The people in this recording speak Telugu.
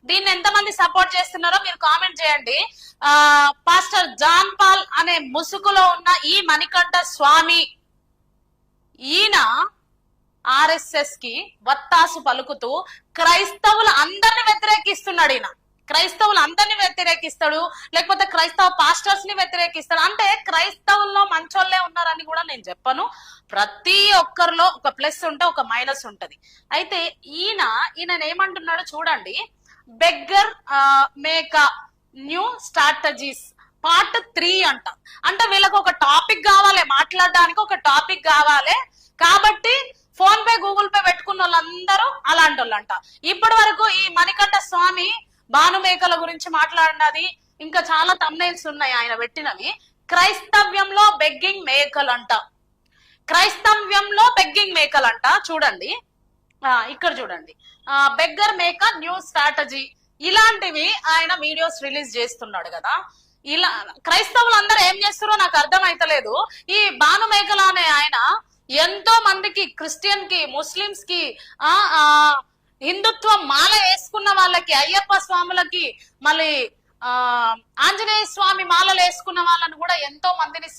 దీన్ని ఎంతమంది సపోర్ట్ చేస్తున్నారో మీరు కామెంట్ చేయండి. పాస్టర్ జాన్ పాల్ అనే ముసుగులో ఉన్న ఈ మణికంఠ స్వామి, ఈయన ఆర్ఎస్ఎస్ కి వత్తాసు పలుకుతూ క్రైస్తవులు అందరిని వ్యతిరేకిస్తున్నాడు. ఈయన క్రైస్తవులు అందరిని వ్యతిరేకిస్తాడు, లేకపోతే క్రైస్తవ పాస్టర్స్ ని వ్యతిరేకిస్తాడు. అంటే క్రైస్తవుల్లో మంచోళ్ళే ఉన్నారని కూడా నేను చెప్పను. ప్రతి ఒక్కరిలో ఒక ప్లస్ ఉంటే ఒక మైనస్ ఉంటది. అయితే ఈయన ఏమంటున్నాడో చూడండి. బెగ్గర్ మేక న్యూ స్ట్రాటజీస్ పార్ట్ 3 అంట. అంటే వీళ్ళకి ఒక టాపిక్ కావాలి, మాట్లాడడానికి ఒక టాపిక్ కావాలి. కాబట్టి ఫోన్ పే గూగుల్ పే పెట్టుకున్న వాళ్ళందరూ అలాంటి వాళ్ళంట. ఇప్పటి వరకు ఈ మణికంఠ స్వామి భానుమేకల గురించి మాట్లాడినది, ఇంకా చాలా తమ్నైల్స్ ఉన్నాయి ఆయన పెట్టినవి. క్రైస్తవ్యంలో బెగ్గింగ్ మేకలంట, క్రైస్తవ్యంలో బెగ్గింగ్ మేకలంట. చూడండి, ఇక్కడ చూడండి, బెగ్గర్ మేక న్యూ స్ట్రాటజీ, ఇలాంటివి ఆయన వీడియోస్ రిలీజ్ చేస్తున్నాడు కదా. ఇలా క్రైస్తవులు అందరూ ఏం చేస్తారో నాకు అర్థం అయితలేదు. ఈ భానుమేకల అనే ఆయన ఎంతో మందికి, క్రిస్టియన్ కి, ముస్లిమ్స్ కి, హిందుత్వం మాల వేసుకున్న వాళ్ళకి, అయ్యప్ప స్వాములకి, మళ్ళీ ఆంజనేయ స్వామి మాలలు వేసుకున్న వాళ్ళని కూడా ఎంతో మందిని